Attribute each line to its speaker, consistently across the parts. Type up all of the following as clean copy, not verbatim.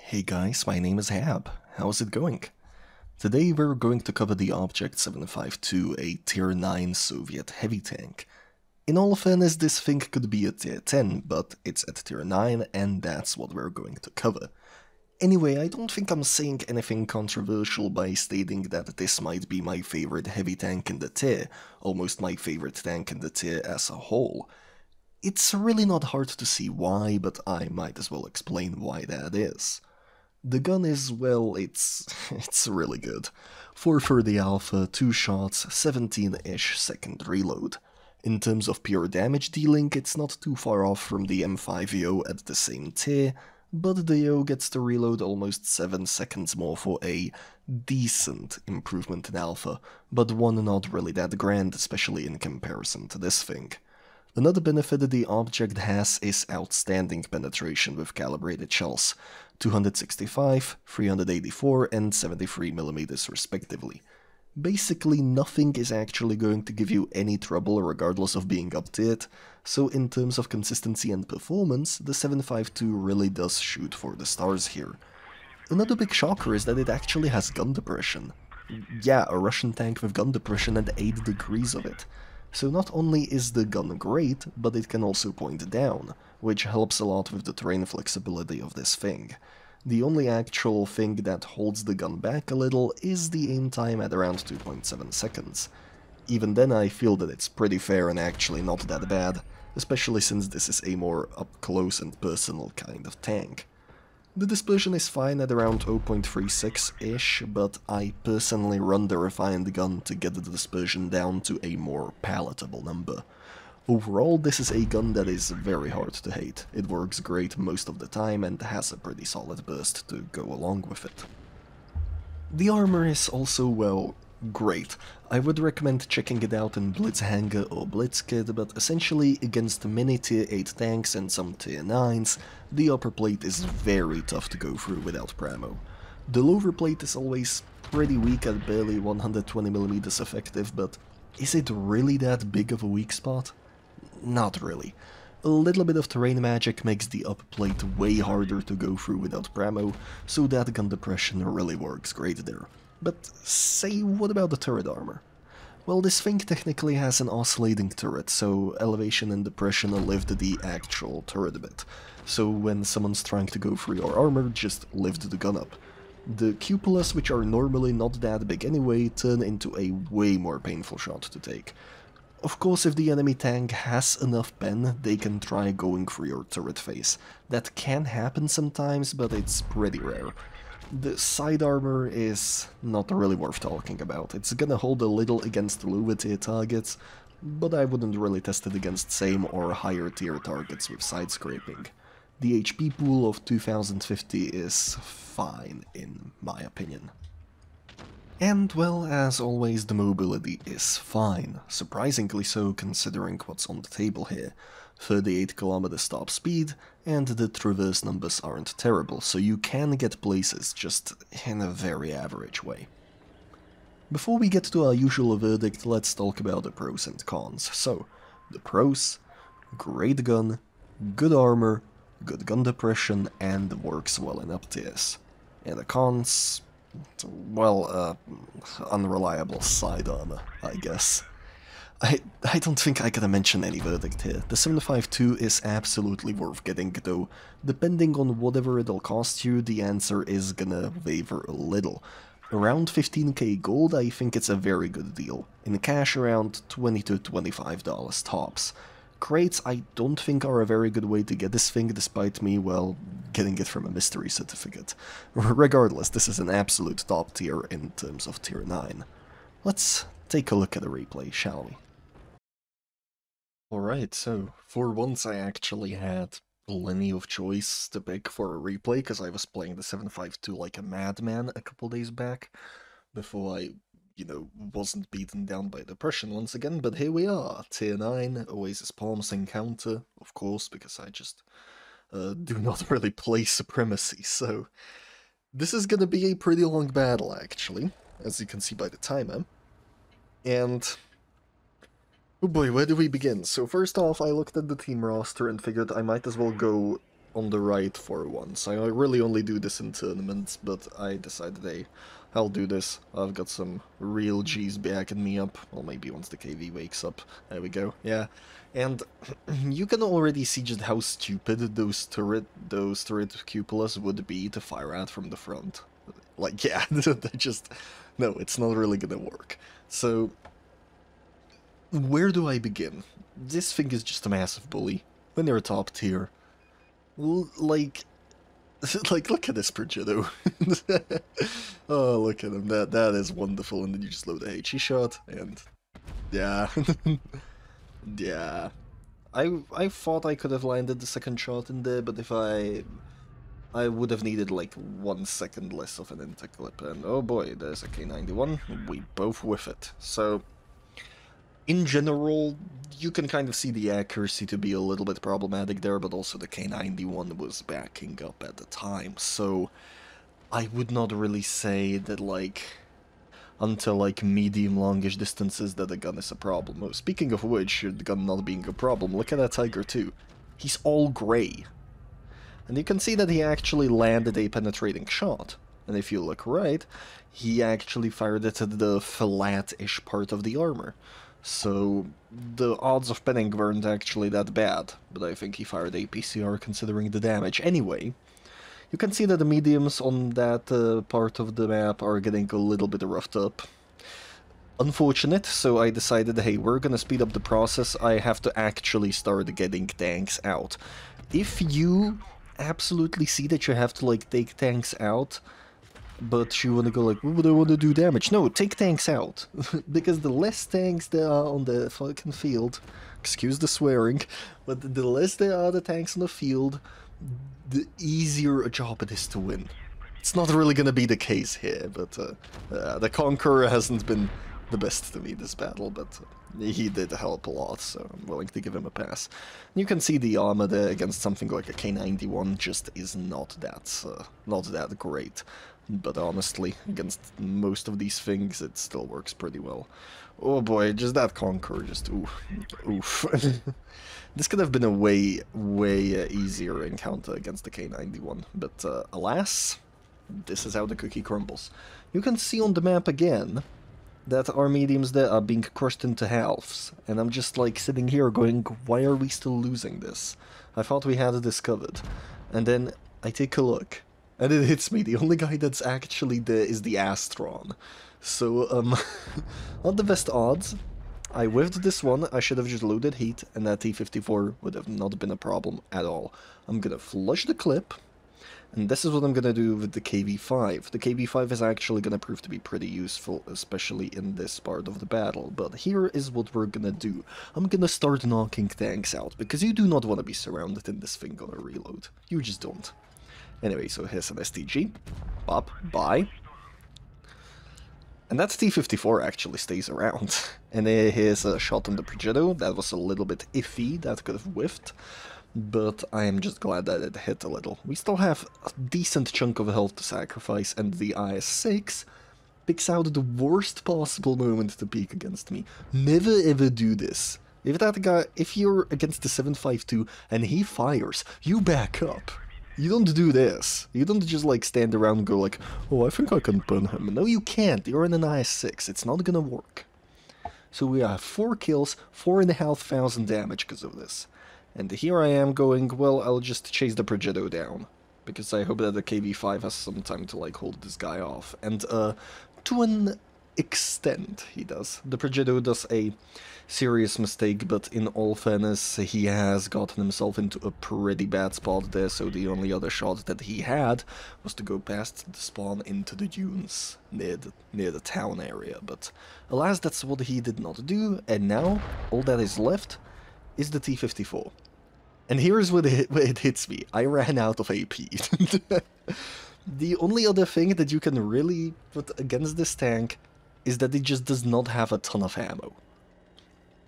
Speaker 1: Hey guys, my name is Hab. How's it going? Today we're going to cover the Object 752, a Tier 9 Soviet heavy tank. In all fairness, this thing could be a Tier 10, but it's at Tier 9 and that's what we're going to cover. Anyway, I don't think I'm saying anything controversial by stating that this might be my favorite heavy tank in the tier, almost my favorite tank in the tier as a whole. It's really not hard to see why, but I might as well explain why that is. The gun is, well, it's really good. 430 alpha, 2 shots, 17-ish second reload. In terms of pure damage dealing, it's not too far off from the M5EO at the same tier, but the EO gets to reload almost 7 seconds more for a decent improvement in alpha, but one not really that grand, especially in comparison to this thing. Another benefit the object has is outstanding penetration with calibrated shells, 265, 384 and 73mm respectively. Basically nothing is actually going to give you any trouble regardless of being up-tiered, so in terms of consistency and performance, the 752 really does shoot for the stars here. Another big shocker is that it actually has gun depression. Yeah, a Russian tank with gun depression and 8 degrees of it. So not only is the gun great, but it can also point down, which helps a lot with the terrain flexibility of this thing. The only actual thing that holds the gun back a little is the aim time at around 2.7 seconds. Even then I feel that it's pretty fair and actually not that bad, especially since this is a more up-close and personal kind of tank. The dispersion is fine at around 0.36-ish, but I personally run the refined gun to get the dispersion down to a more palatable number. Overall, this is a gun that is very hard to hate. It works great most of the time and has a pretty solid burst to go along with it. The armor is also, well, great. I would recommend checking it out in Blitzhanger or Blitzkit, but essentially against many tier 8 tanks and some tier 9s, the upper plate is very tough to go through without Pramo. The lower plate is always pretty weak at barely 120mm effective, but is it really that big of a weak spot? Not really. A little bit of terrain magic makes the upper plate way harder to go through without Pramo, so that gun depression really works great there. But say, what about the turret armor? Well, this thing technically has an oscillating turret, so elevation and depression lift the actual turret a bit. So when someone's trying to go through your armor, just lift the gun up. The cupolas, which are normally not that big anyway, turn into a way more painful shot to take. Of course, if the enemy tank has enough pen, they can try going through your turret face. That can happen sometimes, but it's pretty rare. The side armor is not really worth talking about. It's gonna hold a little against lower tier targets, but I wouldn't really test it against same or higher tier targets with side scraping. The HP pool of 2050 is fine, in my opinion. And well, as always, the mobility is fine, surprisingly so considering what's on the table here. 38 km top speed, and the traverse numbers aren't terrible, so you can get places, just in a very average way. Before we get to our usual verdict, let's talk about the pros and cons. So, the pros: great gun, good armor, good gun depression, and works well in up tiers. And the cons: well, unreliable side armor, I guess. I don't think I gotta mention any verdict here. The 752 is absolutely worth getting, though depending on whatever it'll cost you, the answer is gonna waver a little. Around 15k gold, I think it's a very good deal. In cash, around $20 to $25 tops. Crates I don't think are a very good way to get this thing, despite me, well, getting it from a mystery certificate. Regardless, this is an absolute top tier in terms of tier 9. Let's take a look at the replay, shall we? Alright, so for once I actually had plenty of choice to pick for a replay, because I was playing the 752 like a madman a couple days back, before I wasn't beaten down by depression once again, but here we are, tier 9, Oasis Palms encounter, of course, because I just do not really play Supremacy, so this is gonna be a pretty long battle, actually, as you can see by the timer. And oh boy, where do we begin? So first off, I looked at the team roster and figured I might as well go on the right for once. I really only do this in tournaments, but I decided, hey, I'll do this. I've got some real G's backing me up. Well, maybe once the KV wakes up. There we go, yeah. And you can already see just how stupid those turret cupolas would be to fire at from the front. Like, yeah, they're just... No, it's not really gonna work. So, where do I begin? This thing is just a massive bully. When they're top tier. Like, look at this Progetto. Oh, look at him. That is wonderful. And then you just load a HE shot, and yeah, yeah. I thought I could have landed the second shot in there, but if I would have needed like 1 second less of an interclip, and oh boy, there's a K91. We both whiff it. So, in general, you can kind of see the accuracy to be a little bit problematic there, but also the K91 was backing up at the time, so I would not really say that, like, until, like, medium-longish distances that the gun is a problem. Oh, speaking of which, the gun not being a problem, look at that Tiger too. He's all grey. And you can see that he actually landed a penetrating shot. And if you look right, he actually fired it at the flat-ish part of the armor. So, the odds of penning weren't actually that bad, but I think he fired a PCR considering the damage. Anyway, you can see that the mediums on that part of the map are getting a little bit roughed up. Unfortunate, so I decided, hey, we're gonna speed up the process. I have to actually start getting tanks out. If you absolutely see that you have to, like, take tanks out, but you want to go like, what would I want to do damage? No, take tanks out. Because the less tanks there are on the fucking field, excuse the swearing, but the less there are the tanks on the field, the easier a job it is to win. It's not really going to be the case here, but the Conqueror hasn't been the best to me this battle, but he did help a lot, so I'm willing to give him a pass. You can see the armor there against something like a K91 just is not that great. But honestly, against most of these things, it still works pretty well. Oh boy, just that Conqueror, just oof. This could have been a way easier encounter against the K91, but alas, this is how the cookie crumbles. You can see on the map again that our mediums there are being crushed into halves, and I'm just like sitting here going, why are we still losing this? I thought we had this covered. And then I take a look, and it hits me, the only guy that's actually there is the Astron. So, not the best odds. I whiffed this one, I should have just loaded heat, and that T-54 would have not been a problem at all. I'm gonna flush the clip, and this is what I'm gonna do with the KV-5. The KV-5 is actually gonna prove to be pretty useful, especially in this part of the battle, but here is what we're gonna do. I'm gonna start knocking tanks out, because you do not want to be surrounded in this thing on a reload. You just don't. Anyway, so here's an STG. Pop, bye. And that T-54 actually stays around. And here's a shot on the Progetto. That was a little bit iffy, that could have whiffed. But I am just glad that it hit a little. We still have a decent chunk of health to sacrifice, and the IS-6 picks out the worst possible moment to peek against me. Never ever do this. If you're against the 7.52 and he fires, you back up. You don't do this. You don't just like stand around and go like, oh, I think I can burn him. No, you can't. You're in an IS-6. It's not gonna work. So we have 4 kills, 4,500 damage because of this. And here I am going, well, I'll just chase the Progetto down. Because I hope that the KV-5 has some time to like hold this guy off. And to an extent, he does. The Progetto does a serious mistake, but in all fairness, he has gotten himself into a pretty bad spot there, so the only other shot that he had was to go past the spawn into the dunes near the town area. But alas, that's what he did not do, and now all that is left is the T-54. And here's where it hits me. I ran out of AP. The only other thing that you can really put against this tank is that it just does not have a ton of ammo.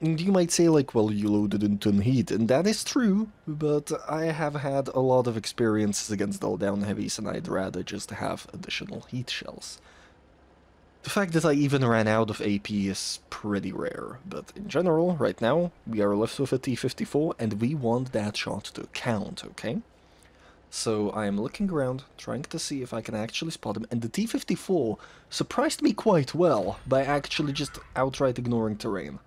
Speaker 1: And you might say like, well, you loaded into heat, and that is true, but I have had a lot of experiences against all down heavies, and I'd rather just have additional heat shells. The fact that I even ran out of AP is pretty rare, but in general, right now, we are left with a T-54, and we want that shot to count, okay? So I am looking around, trying to see if I can actually spot him, and the T-54 surprised me quite well by actually just outright ignoring terrain.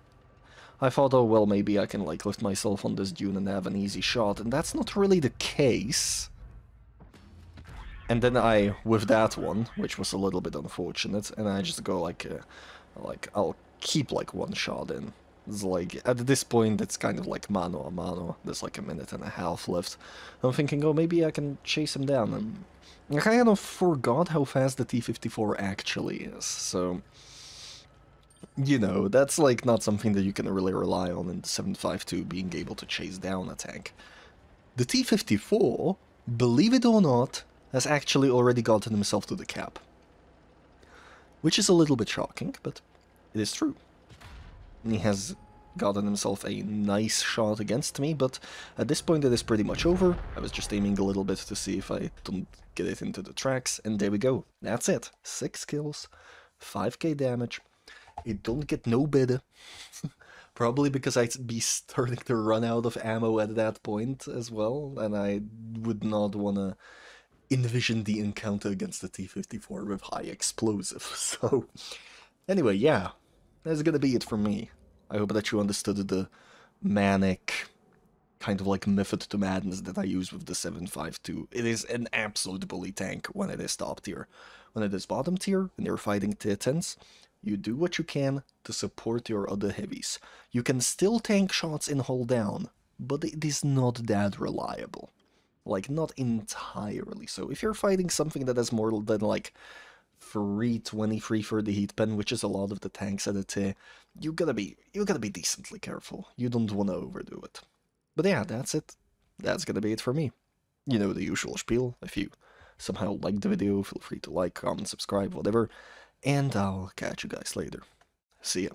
Speaker 1: I thought, oh well, maybe I can like lift myself on this dune and have an easy shot, and that's not really the case. And then I, with that one, which was a little bit unfortunate, and I just go like I'll keep like one shot in. It's like, at this point, it's kind of like mano a mano. There's like a minute and a half left. I'm thinking, oh, maybe I can chase him down. And I kind of forgot how fast the T-54 actually is. So, you know, that's like not something that you can really rely on in the 7.52, being able to chase down a tank. The T-54, believe it or not, has actually already gotten himself to the cap. Which is a little bit shocking, but it is true. He has gotten himself a nice shot against me, but at this point it is pretty much over. I was just aiming a little bit to see if I don't get it into the tracks, and there we go. That's it. 6 kills, 5k damage. It don't get no better. Probably because I'd be starting to run out of ammo at that point as well, and I would not want to envision the encounter against the T-54 with high explosive. So, anyway, yeah. That's gonna be it for me. I hope that you understood the manic, kind of like method to madness that I use with the 7.52. It is an absolute bully tank when it is top tier. When it is bottom tier, and you're fighting tier 10s, you do what you can to support your other heavies. You can still tank shots in hull down, but it is not that reliable. Like, not entirely. So if you're fighting something that has more than like 320, 330 heat pen, which is a lot of the tanks at a tier, you gotta be decently careful. You don't want to overdo it. But yeah, that's it. That's gonna be it for me. You know the usual spiel. If you somehow liked the video, feel free to like, comment, subscribe, whatever. And I'll catch you guys later. See ya.